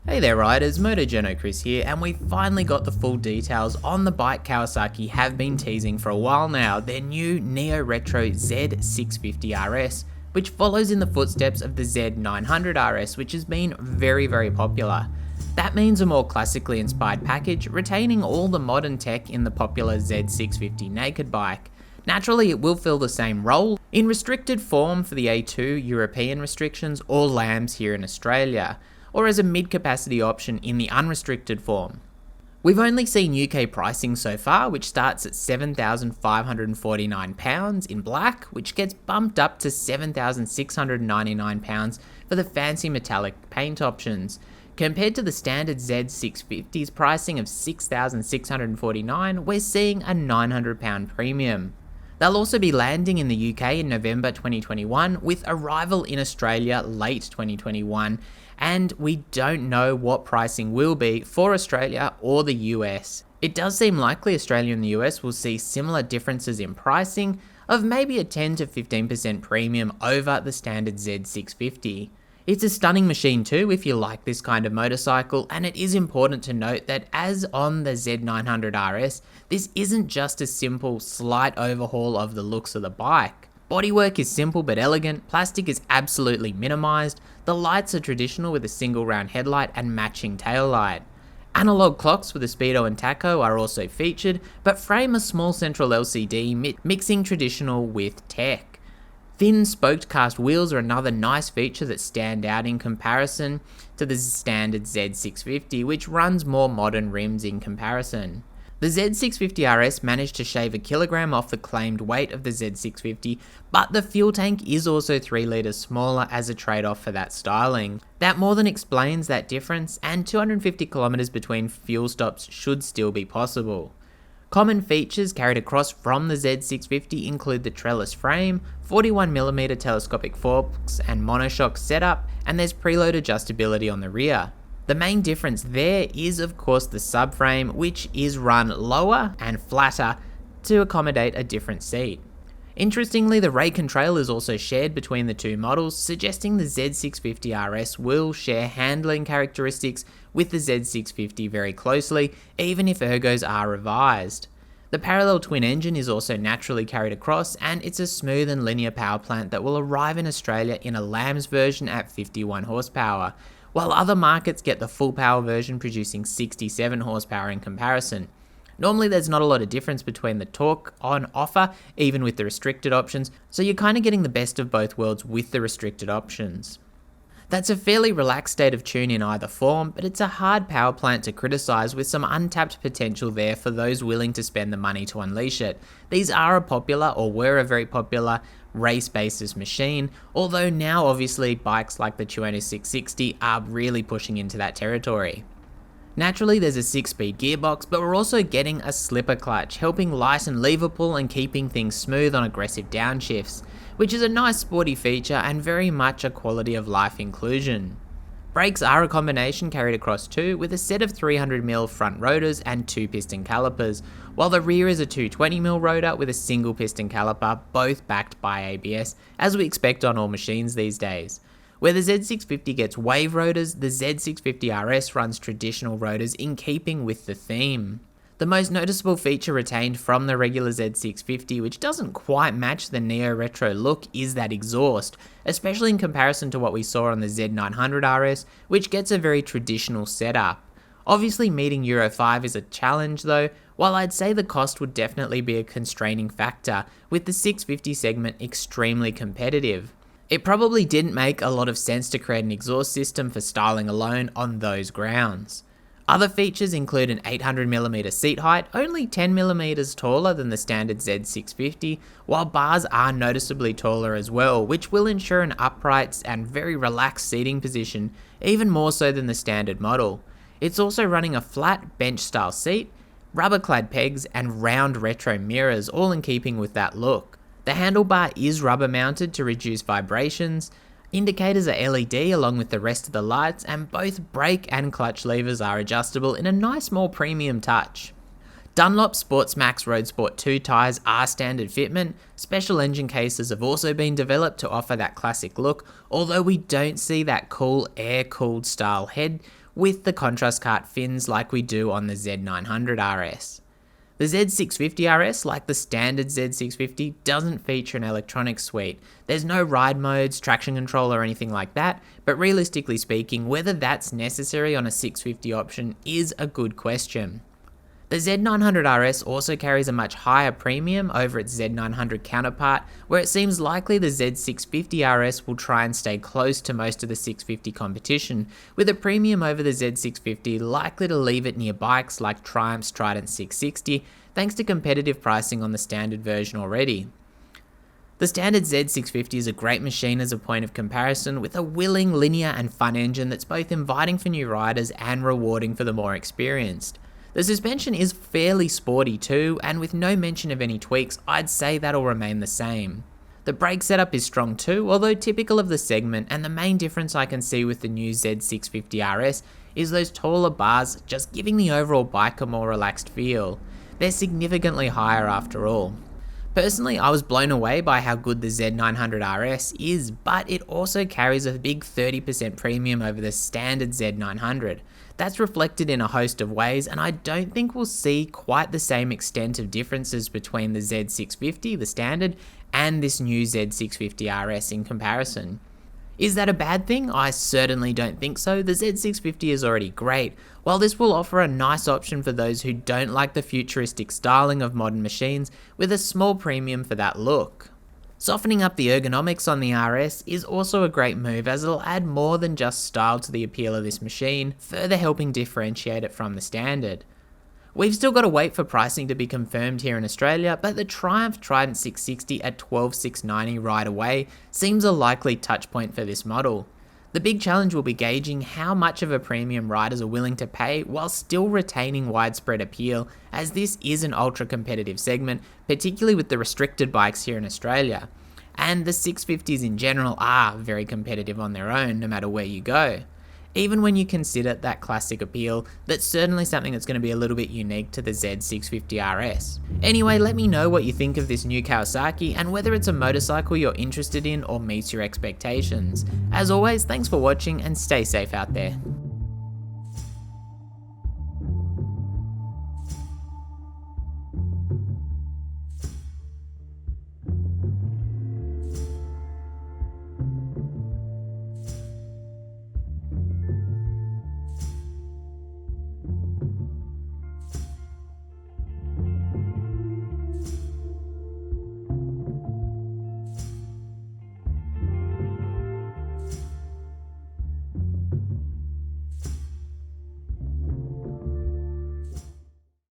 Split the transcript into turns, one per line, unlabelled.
Hey there riders, Moto Journo Kris here, and we finally got the full details on the bike Kawasaki have been teasing for a while now, their new neo-retro Z650RS, which follows in the footsteps of the Z900RS, which has been very popular. That means a more classically inspired package, retaining all the modern tech in the popular Z650 naked bike. Naturally, it will fill the same role, in restricted form for the A2 European restrictions or LAMs here in Australia, or as a mid-capacity option in the unrestricted form. We've only seen UK pricing so far, which starts at £7,549 in black, which gets bumped up to £7,699 for the fancy metallic paint options, compared to the standard Z650's pricing of £6,649, we're seeing a £900 premium. They'll also be landing in the UK in November 2021, with arrival in Australia late 2021, and we don't know what pricing will be for Australia or the US. It does seem likely Australia and the US will see similar differences in pricing of maybe a 10 to 15% premium over the standard Z650. It's a stunning machine too if you like this kind of motorcycle, and it is important to note that as on the Z900RS, this isn't just a simple slight overhaul of the looks of the bike. Bodywork is simple but elegant, plastic is absolutely minimised, the lights are traditional with a single round headlight and matching taillight. Analog clocks with a speedo and tacho are also featured, but frame a small central LCD mixing traditional with tech. Thin spoked cast wheels are another nice feature that stand out in comparison to the standard Z650, which runs more modern rims in comparison. The Z650RS managed to shave a kilogram off the claimed weight of the Z650, but the fuel tank is also 3 litres smaller as a trade-off for that styling. That more than explains that difference, and 250 kilometers between fuel stops should still be possible. Common features carried across from the Z650 include the trellis frame, 41mm telescopic forks and monoshock setup, and there's preload adjustability on the rear. The main difference there is of course the subframe, which is run lower and flatter to accommodate a different seat. Interestingly, the rake and trail is also shared between the two models, suggesting the Z650RS will share handling characteristics with the Z650 very closely, even if ergos are revised. The parallel twin engine is also naturally carried across, and it's a smooth and linear power plant that will arrive in Australia in a LAMS version at 51 horsepower, while other markets get the full power version producing 67 horsepower in comparison. Normally there's not a lot of difference between the torque on offer, even with the restricted options, so you're kind of getting the best of both worlds with the restricted options. That's a fairly relaxed state of tune in either form, but it's a hard power plant to criticise with some untapped potential there for those willing to spend the money to unleash it. These are a popular, or were a very popular, race-basis machine, although now obviously bikes like the Journo 660 are really pushing into that territory. Naturally there's a 6-speed gearbox, but we're also getting a slipper clutch, helping lighten lever pull and keeping things smooth on aggressive downshifts, which is a nice sporty feature and very much a quality of life inclusion. Brakes are a combination carried across too, with a set of 300mm front rotors and 2 piston calipers, while the rear is a 220mm rotor with a single piston caliper, both backed by ABS, as we expect on all machines these days. Where the Z650 gets wave rotors, the Z650RS runs traditional rotors in keeping with the theme. The most noticeable feature retained from the regular Z650, which doesn't quite match the neo-retro look, is that exhaust, especially in comparison to what we saw on the Z900RS, which gets a very traditional setup. Obviously meeting Euro 5 is a challenge though, while I'd say the cost would definitely be a constraining factor, with the 650 segment extremely competitive. It probably didn't make a lot of sense to create an exhaust system for styling alone on those grounds. Other features include an 800mm seat height, only 10mm taller than the standard Z650, while bars are noticeably taller as well, which will ensure an upright and very relaxed seating position, even more so than the standard model. It's also running a flat bench style seat, rubber clad pegs and round retro mirrors, all in keeping with that look. The handlebar is rubber mounted to reduce vibrations, indicators are LED along with the rest of the lights, and both brake and clutch levers are adjustable in a nice more premium touch. Dunlop Sportsmax Road Sport 2 tyres are standard fitment. Special engine cases have also been developed to offer that classic look, although we don't see that cool air-cooled style head, with the contrast cut fins like we do on the Z900RS. The Z650RS, like the standard Z650, doesn't feature an electronics suite. There's no ride modes, traction control or anything like that, but realistically speaking, whether that's necessary on a 650 option is a good question. The Z900RS also carries a much higher premium over its Z900 counterpart, where it seems likely the Z650RS will try and stay close to most of the 650 competition, with a premium over the Z650 likely to leave it near bikes like Triumph's Trident 660, thanks to competitive pricing on the standard version already. The standard Z650 is a great machine as a point of comparison, with a willing, linear and fun engine that's both inviting for new riders and rewarding for the more experienced. The suspension is fairly sporty too, and with no mention of any tweaks, I'd say that'll remain the same. The brake setup is strong too, although typical of the segment, and the main difference I can see with the new Z650RS is those taller bars just giving the overall bike a more relaxed feel. They're significantly higher after all. Personally, I was blown away by how good the Z900RS is, but it also carries a big 30% premium over the standard Z900. That's reflected in a host of ways, and I don't think we'll see quite the same extent of differences between the Z650, the standard, and this new Z650RS in comparison. Is that a bad thing? I certainly don't think so. The Z650 is already great, while this will offer a nice option for those who don't like the futuristic styling of modern machines, with a small premium for that look. Softening up the ergonomics on the RS is also a great move, as it'll add more than just style to the appeal of this machine, further helping differentiate it from the standard. We've still got to wait for pricing to be confirmed here in Australia, but the Triumph Trident 660 at $12,690 right away seems a likely touch point for this model. The big challenge will be gauging how much of a premium riders are willing to pay while still retaining widespread appeal, as this is an ultra competitive segment, particularly with the restricted bikes here in Australia. And the 650s in general are very competitive on their own, no matter where you go. Even when you consider that classic appeal, that's certainly something that's going to be a little bit unique to the Z650RS. Anyway, let me know what you think of this new Kawasaki and whether it's a motorcycle you're interested in or meets your expectations. As always, thanks for watching and stay safe out there.